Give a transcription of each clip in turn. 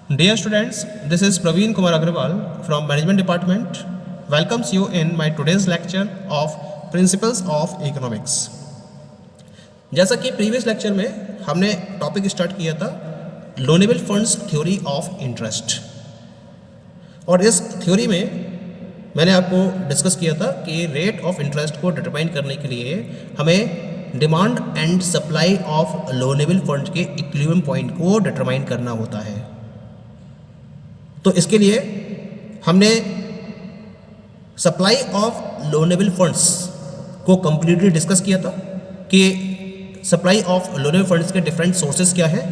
Dear students, this is Praveen Kumar Agrawal from Management Department. Welcomes you in my today's lecture of Principles of Economics. जैसा कि previous lecture में हमने topic start किया था loanable funds theory of interest, और इस theory में मैंने आपको डिस्कस किया था कि रेट ऑफ इंटरेस्ट को डिटरमाइन करने के लिए हमें demand and supply of loanable fund के इक्विलिब्रियम पॉइंट को डिटरमाइन करना होता है। तो इसके लिए हमने सप्लाई ऑफ लोनेबल फंड्स को कंप्लीटली डिस्कस किया था कि सप्लाई ऑफ लोनेबल फंड्स के डिफरेंट सोर्सेज क्या है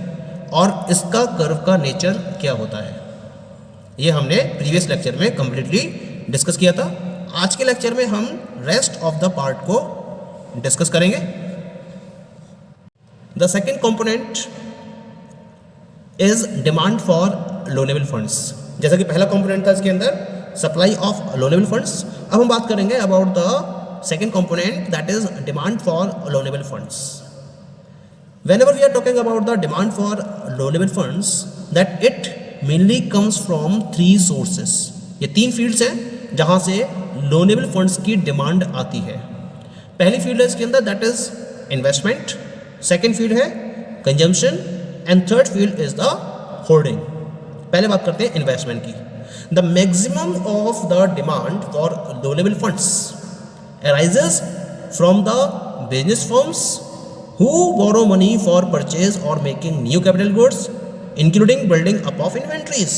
और इसका कर्व का नेचर क्या होता है। ये हमने प्रीवियस लेक्चर में कंप्लीटली डिस्कस किया था। आज के लेक्चर में हम रेस्ट ऑफ द पार्ट को डिस्कस करेंगे। The second component is demand for loanable funds. जैसा कि पहला कंपोनेंट था इसके अंदर सप्लाई ऑफ लोनेबल फंड्स, अब हम बात करेंगे about the second component that is demand for loanable funds. Whenever we are talking about the demand for loanable funds, that it mainly comes from three sources. ये तीन fields हैं जहाँ से loanable funds की डिमांड आती है। पहली field है इसके अंदर that is investment, second field है consumption and third field is the holding. पहले बात करते हैं इन्वेस्टमेंट की। The maximum of the demand for loanable funds arises from the business firms who borrow money for purchase or making new capital goods including building up of inventories।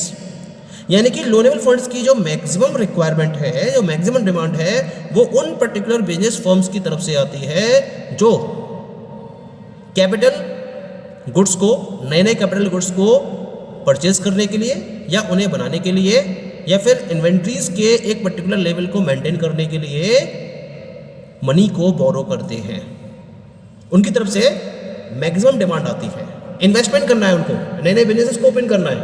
यानी कि loanable funds की जो maximum requirement है, जो maximum demand है, वो उन particular business firms की तरफ से आती है जो कैपिटल गुड्स को, नए नए कैपिटल गुड्स को परचेज करने के लिए या उन्हें बनाने के लिए या फिर इन्वेंट्रीज के एक पर्टिकुलर लेवल को मेंटेन करने के लिए मनी को बोरो करते हैं। उनकी तरफ से मैक्सिमम डिमांड आती है। इन्वेस्टमेंट करना है उनको, नए नए बिजनेसेस को ओपन करना है।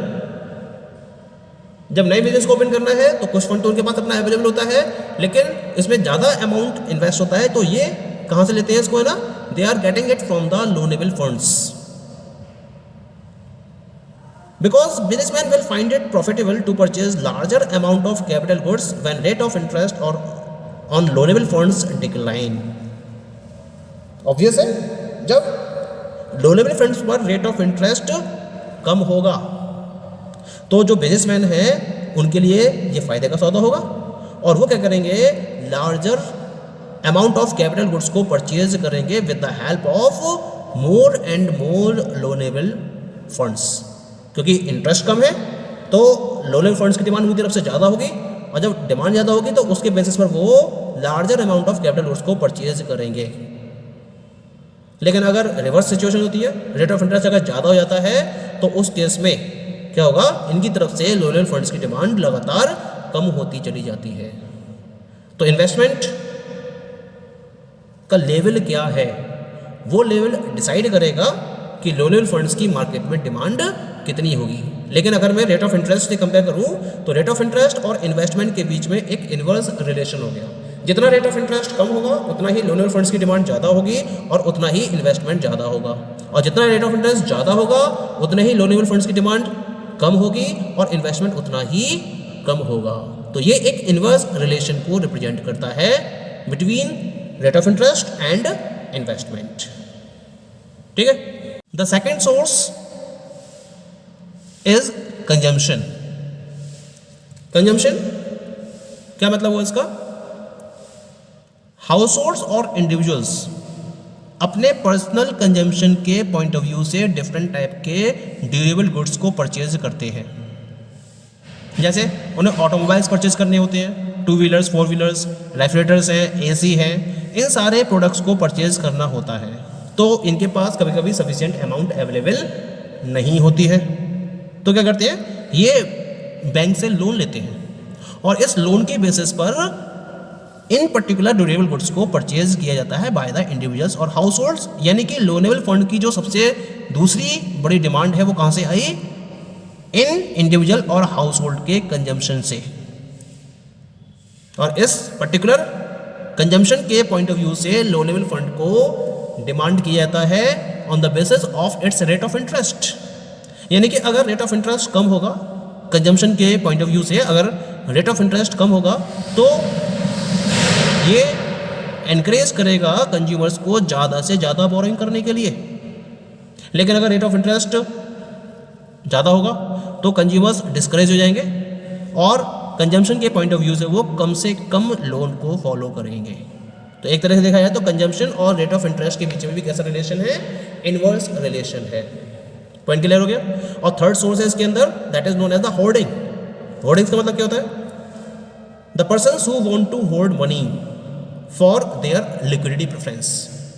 जब नए बिजनेस को ओपन करना है तो कुछ फंड तो उनके पास अपना अवेलेबल होता है, लेकिन इसमें ज़्यादा अमाउंट इन्वेस्ट होता है, तो ये कहाँ से लेते हैं इसको, है ना, they are getting it from the loanable funds. Because businessmen will find it profitable to purchase larger amount of capital goods when rate of interest or on loanable funds decline। Obvious है, जब loanable funds पर rate of interest कम होगा तो जो businessman हैं उनके लिए ये फायदे का सौदा होगा, और वो क्या करेंगे, larger amount of capital goods को परचेज करेंगे with the help of more and more loanable funds. क्योंकि इंटरेस्ट कम है तो लोनेबल फंड्स की डिमांड उनकी तरफ से ज़्यादा होगी, और जब डिमांड ज़्यादा होगी तो उसके बेसिस पर वो larger amount of capital goods को परचेज करेंगे। लेकिन अगर रिवर्स सिचुएशन होती है, रेट ऑफ इंटरेस्ट अगर ज़्यादा हो जाता है, तो उस केस में क्या होगा, इनकी तरफ से लोनेबल फंड्स की डिमांड लगातार कम होती चली जाती है। तो इन्वेस्टमेंट का लेवल क्या है, वो लेवल डिसाइड करेगा कि लोनेबल फंड्स की मार्केट में डिमांड कितनी होगी। लेकिन अगर मैं रेट ऑफ इंटरेस्ट से कंपेयर करूं तो रेट ऑफ इंटरेस्ट और इन्वेस्टमेंट के बीच में एक इन्वर्स रिलेशन हो गया। जितना रेट ऑफ इंटरेस्ट कम होगा उतना ही लोनेबल फंड्स की डिमांड ज़्यादा होगी और उतना ही इन्वेस्टमेंट ज़्यादा होगा, और जितना रेट ऑफ इंटरेस्ट ज़्यादा होगा उतने ही लोनेबल फंड्स की डिमांड कम होगी और इन्वेस्टमेंट उतना ही कम होगा। तो ये एक इन्वर्स रिलेशन को रिप्रेजेंट करता है between rate of interest and investment. ठीक है। The second source is consumption. Consumption क्या मतलब हुआ इसका, हाउस होल्ड्स और इंडिविजुअल्स अपने पर्सनल कंजम्पशन के पॉइंट ऑफ व्यू से डिफरेंट टाइप के ड्यूरेबल गुड्स को परचेज करते हैं। जैसे उन्हें ऑटोमोबाइल्स परचेज करने होते हैं, two wheelers, four wheelers, refrigerators हैं, एसी हैं, इन सारे प्रोडक्ट्स को परचेज करना होता है। तो इनके पास कभी कभी सफिशिएंट अमाउंट अवेलेबल नहीं होती है, तो क्या करते हैं, ये बैंक से लोन लेते हैं और इस लोन के बेसिस पर इन पर्टिकुलर ड्यूरेबल गुड्स को परचेज किया जाता है बाय द इंडिविजुअल्स और हाउस होल्ड्स। यानी कि लोनेबल फंड की जो सबसे दूसरी बड़ी डिमांड है वो कहाँ से आई, इन इंडिविजुअल और हाउस होल्ड के कंजम्पशन से। और इस पर्टिकुलर कंजम्पशन के पॉइंट ऑफ व्यू से लोनेबल फंड को डिमांड किया जाता है on the basis of its rate of interest. यानी कि अगर रेट ऑफ इंटरेस्ट कम होगा, कंजम्पशन के पॉइंट ऑफ व्यू से अगर रेट ऑफ इंटरेस्ट कम होगा तो ये एनकरेज करेगा कंज्यूमर्स को ज़्यादा से ज़्यादा बोरोइंग करने के लिए। लेकिन अगर रेट ऑफ इंटरेस्ट ज़्यादा होगा तो कंज्यूमर्स डिस्करेज हो जाएंगे और कंजम्पशन के पॉइंट ऑफ व्यू से कम लोन को फॉलो करेंगे। तो एक तरह से देखा जाए तो कंजम्पशन और रेट ऑफ इंटरेस्ट के बीच में भी कैसा रिलेशन है, इनवर्स रिलेशन है। पॉइंट क्लियर हो गया। और थर्ड सोर्स है इसके अंदर, that is known as the hoarding. Hoarding का मतलब क्या होता है? The persons who want to hold money for their liquidity preference.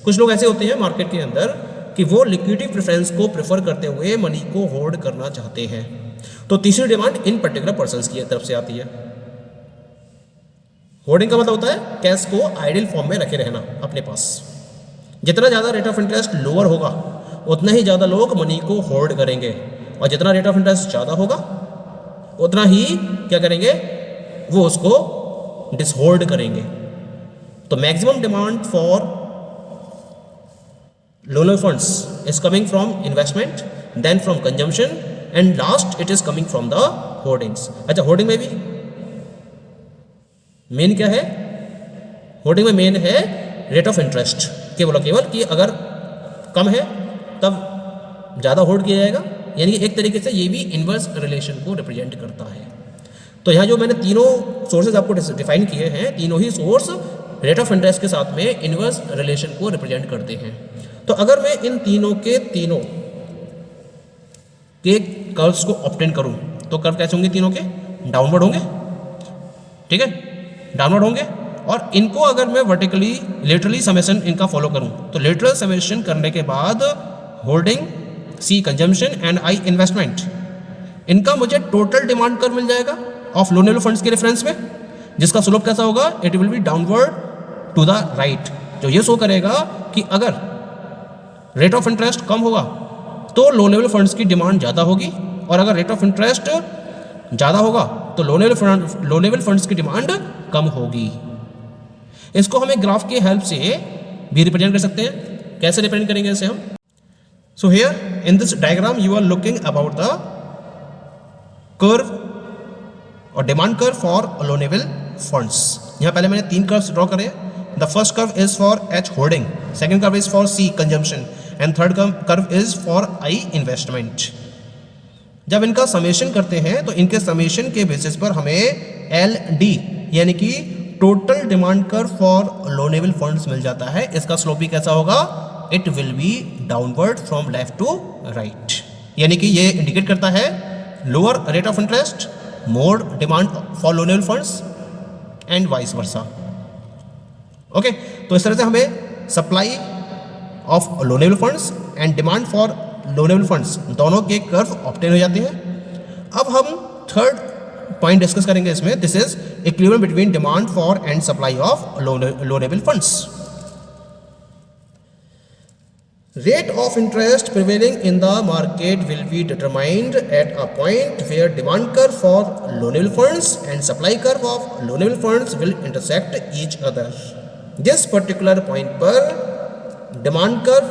कुछ लोग ऐसे होते हैं मार्केट के अंदर कि वो लिक्विडिटी प्रेफरेंस को प्रेफर करते हुए मनी को होल्ड करना चाहते हैं। तो तीसरी डिमांड इन पर्टिकुलर पर्सन्स की तरफ से आती है। होल्डिंग का मतलब होता है कैश को आइडल फॉर्म में रखे रहना अपने पास। जितना ज़्यादा रेट ऑफ इंटरेस्ट लोअर होगा उतना ही ज़्यादा लोग मनी को होल्ड करेंगे, और जितना रेट ऑफ इंटरेस्ट ज़्यादा होगा उतना ही क्या करेंगे, वो उसको डिसहोल्ड करेंगे। तो maximum demand for loan funds is coming from investment, then from consumption, and last it is coming from the hoardings. अच्छा, होर्डिंग में भी मेन क्या है? होर्डिंग में मेन है रेट ऑफ इंटरेस्ट, केवल कि अगर कम है तब ज़्यादा होल्ड किया जाएगा। यानी कि एक तरीके से ये भी इनवर्स रिलेशन को रिप्रेजेंट करता है। तो यहाँ जो मैंने तीनों सोर्सेज आपको डिफाइन किए हैं, तीनों ही सोर्स रेट ऑफ इंटरेस्ट के साथ में इनवर्स रिलेशन को रिप्रेजेंट करते हैं। तो अगर मैं इन तीनों के कर्व्स को ऑब्टेन करूं तो कर्व कैसे होंगे? तीनों के डाउनवर्ड होंगे, ठीक है, डाउनवर्ड होंगे। और इनको अगर मैं वर्टिकली लेटरली समेशन इनका फॉलो करूं तो लेटरल समेशन करने के बाद holding, C consumption and I investment, इनका मुझे टोटल डिमांड कर्व मिल जाएगा ऑफ लोनेबल फंड्स के रेफरेंस में, जिसका स्लोप कैसा होगा? It will be downward to the right, जो ये शो करेगा कि अगर रेट ऑफ इंटरेस्ट कम होगा तो लोनेबल फंड्स की डिमांड ज़्यादा होगी, और अगर रेट ऑफ इंटरेस्ट ज़्यादा होगा तो लोनेबल फंड्स की डिमांड कम होगी। इसको हमें ग्राफ के हेल्प से भी रिप्रेजेंट कर सकते हैं। कैसे रिप्रेजेंट करेंगे इसे हम? So here in this diagram you are looking about the curve और demand curve for loanable funds. यहाँ पहले मैंने 3 कर्व्स ड्रॉ करे। The first curve is for H holding, second curve is for C consumption, and third curve is for I investment. जब इनका summation करते हैं तो इनके समेशन के बेसिस पर हमें एल डी यानी कि total demand curve for loanable funds मिल जाता है। इसका स्लोप भी कैसा होगा? It will be downward from left to right, यानी कि ये इंडिकेट करता है lower rate of interest, more demand for loanable funds and vice versa. Okay, तो इस तरह से हमें supply of loanable funds and demand for loanable funds दोनों के कर्व ऑब्टेन हो जाते हैं। अब हम थर्ड पॉइंट डिस्कस करेंगे इसमें, this is equilibrium between demand for and supply of loanable funds. Rate of interest prevailing in the market will be determined at a point where demand curve for loanable funds and supply curve of loanable funds will intersect each other. जिस particular point पर demand curve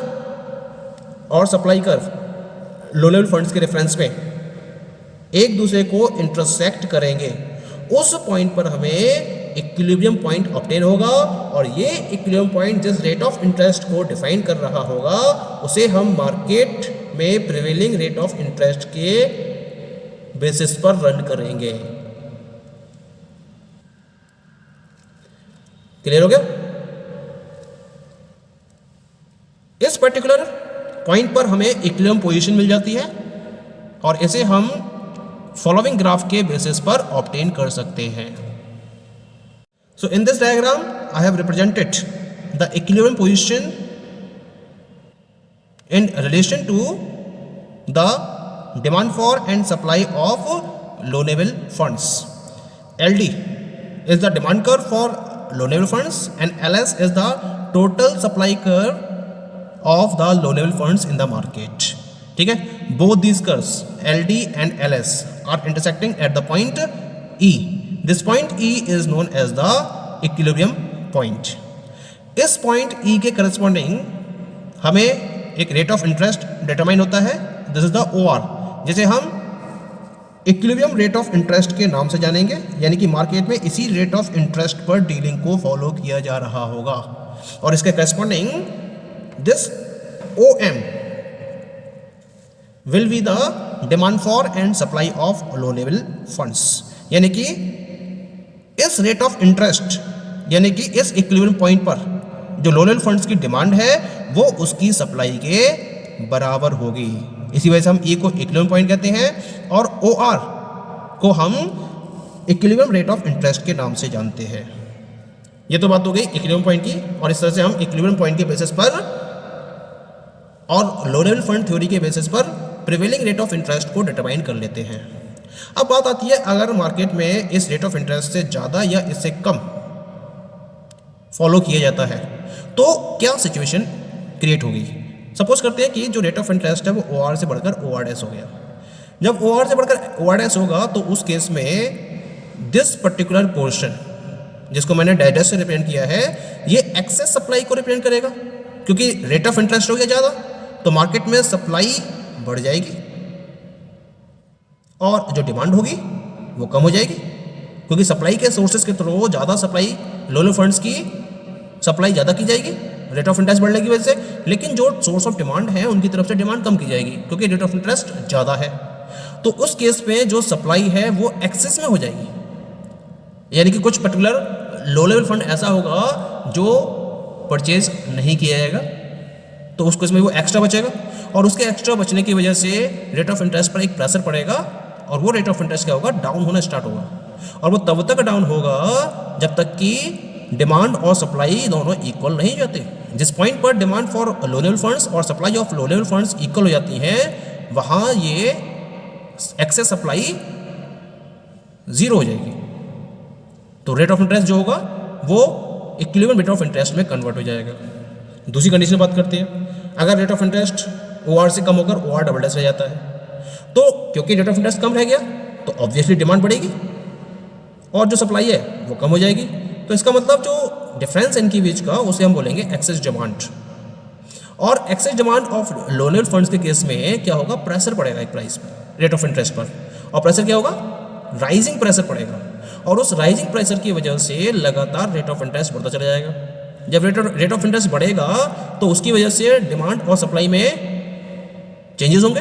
और supply curve loanable funds के reference में एक दूसरे को intersect करेंगे, उस point पर हमें इक्विलिब्रियम पॉइंट ऑब्टेन होगा, और ये इक्विलिब्रियम पॉइंट जिस रेट ऑफ इंटरेस्ट को डिफाइन कर रहा होगा उसे हम मार्केट में प्रिवेलिंग रेट ऑफ इंटरेस्ट के बेसिस पर रन करेंगे। क्लियर हो गया? इस पर्टिकुलर पॉइंट पर हमें इक्विलिब्रियम पोजीशन मिल जाती है, और इसे हम फॉलोइंग ग्राफ के बेसिस पर ऑब्टेन कर सकते हैं। So in this diagram, I have represented the equilibrium position in relation to the demand for and supply of loanable funds. LD is the demand curve for loanable funds, and LS is the total supply curve of the loanable funds in the market. ठीक है? Both these curves, LD and LS, are intersecting at the point E. This point E is known as the equilibrium point. इस point E के corresponding हमें एक rate of interest determine होता है, this is the OR, जिसे हम equilibrium rate of interest के नाम से जानेंगे, यानी कि मार्केट में इसी रेट ऑफ इंटरेस्ट पर डीलिंग को फॉलो किया जा रहा होगा। और इसके corresponding this OM will be the demand for and supply of लो लेवल फंड्स, यानी कि इस रेट ऑफ इंटरेस्ट यानी कि इस इक्विलिब्रियम पॉइंट पर जो लो लेवल फंड्स की डिमांड है वो उसकी सप्लाई के बराबर होगी। इसी वजह से हम E को इक्विलिब्रियम पॉइंट कहते हैं और OR को हम इक्विलिब्रियम रेट ऑफ इंटरेस्ट के नाम से जानते हैं। ये तो बात हो गई इक्विलिब्रियम पॉइंट की, और इस तरह से हम इक्विलिब्रियम पॉइंट के बेसिस पर और लो लेवल फंड थ्योरी के बेसिस पर प्रिवेलिंग रेट ऑफ इंटरेस्ट को डिटरमाइन कर लेते हैं। अब बात आती है, अगर मार्केट में इस रेट ऑफ इंटरेस्ट से ज़्यादा या इससे कम फॉलो किया जाता है तो क्या सिचुएशन क्रिएट होगी। सपोज करते हैं कि जो रेट ऑफ इंटरेस्ट है वो OR से बढ़कर OR डैश हो गया। जब OR से बढ़कर OR डैश होगा तो उस केस में दिस पर्टिकुलर पोर्शन जिसको मैंने डैश से रिप्रेजेंट किया है ये एक्सेस सप्लाई को रिप्रेजेंट करेगा, क्योंकि रेट ऑफ इंटरेस्ट हो गया ज़्यादा तो मार्केट में सप्लाई बढ़ जाएगी और जो डिमांड होगी वो कम हो जाएगी, क्योंकि सप्लाई के सोर्सेज के थ्रू ज़्यादा सप्लाई लो लेवल फंड्स की सप्लाई ज़्यादा की जाएगी रेट ऑफ इंटरेस्ट बढ़ने की वजह से, लेकिन जो सोर्स ऑफ डिमांड है उनकी तरफ से डिमांड कम की जाएगी क्योंकि रेट ऑफ इंटरेस्ट ज़्यादा है। तो उस केस में जो सप्लाई है वो एक्सेस में हो जाएगी, यानी कि कुछ पर्टिकुलर लो लेवल फंड ऐसा होगा जो परचेज नहीं किया जाएगा तो उस केस में वो एक्स्ट्रा बचेगा, और उसके एक्स्ट्रा बचने की वजह से रेट ऑफ इंटरेस्ट पर एक प्रेशर पड़ेगा और वो रेट ऑफ इंटरेस्ट क्या होगा, डाउन होना स्टार्ट होगा। और वो तब तक डाउन होगा जब तक कि डिमांड और सप्लाई दोनों इक्वल नहीं जाते। जिस पॉइंट पर डिमांड फॉर लो लेवल फंड्स और सप्लाई ऑफ लो लेवल फंड्स इक्वल हो जाती हैं वहाँ ये एक्सेस सप्लाई ज़ीरो हो जाएगी, तो रेट ऑफ इंटरेस्ट जो होगा वो इक्विलिब्रियम रेट ऑफ इंटरेस्ट में कन्वर्ट हो जाएगा। दूसरी कंडीशन बात करते हैं, अगर रेट ऑफ इंटरेस्ट OR से कम होकर OR डबल डैश रह जाता है तो क्योंकि रेट ऑफ इंटरेस्ट कम रह गया तो ऑब्वियसली डिमांड बढ़ेगी और जो सप्लाई है वो कम हो जाएगी। तो इसका मतलब जो डिफरेंस इनके बीच का उसे हम बोलेंगे एक्सेस डिमांड। और एक्सेस डिमांड ऑफ लो लेवल फंड्स के केस में क्या होगा, प्रेशर पड़ेगा एक प्राइस पर रेट ऑफ इंटरेस्ट पर, और प्रेशर क्या होगा, राइजिंग प्रेशर पड़ेगा, और उस राइजिंग प्रेशर की वजह से लगातार रेट ऑफ इंटरेस्ट बढ़ता चला जाएगा। जब रेट ऑफ इंटरेस्ट बढ़ेगा तो उसकी वजह से डिमांड और सप्लाई में चेंजेस होंगे।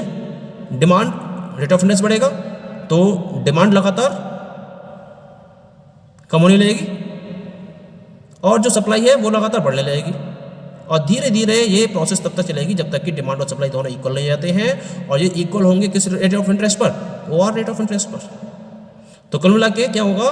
डिमांड रेट ऑफ इंटरेस्ट बढ़ेगा तो डिमांड लगातार कम होने लगेगी और जो सप्लाई है वो लगातार बढ़ने लगेगी, और धीरे धीरे ये प्रोसेस तब तक चलेगी जब तक कि डिमांड और सप्लाई दोनों इक्वल नहीं जाते हैं, और ये इक्वल होंगे किस रेट ऑफ इंटरेस्ट पर, OR रेट ऑफ इंटरेस्ट पर। तो कुल मिला के क्या होगा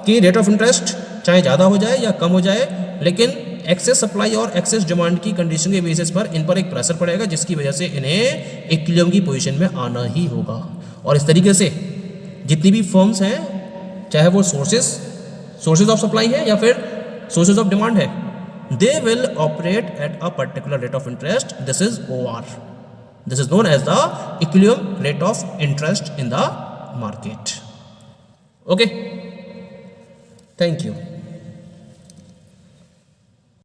कि रेट ऑफ इंटरेस्ट चाहे ज़्यादा हो जाए या कम हो जाए, लेकिन एक्सेस सप्लाई और एक्सेस डिमांड की कंडीशन के बेसिस पर इन पर एक प्रेशर पड़ेगा जिसकी वजह से इन्हें इक्विलिब्रियम की पोजीशन में आना ही होगा। और इस तरीके से जितनी भी फर्म्स हैं, चाहे वो सोर्सेज ऑफ सप्लाई है या फिर सोर्सेज ऑफ डिमांड है, they will operate at a particular rate of interest. This is OR, this is known as the equilibrium rate of interest in the market. Okay, thank you.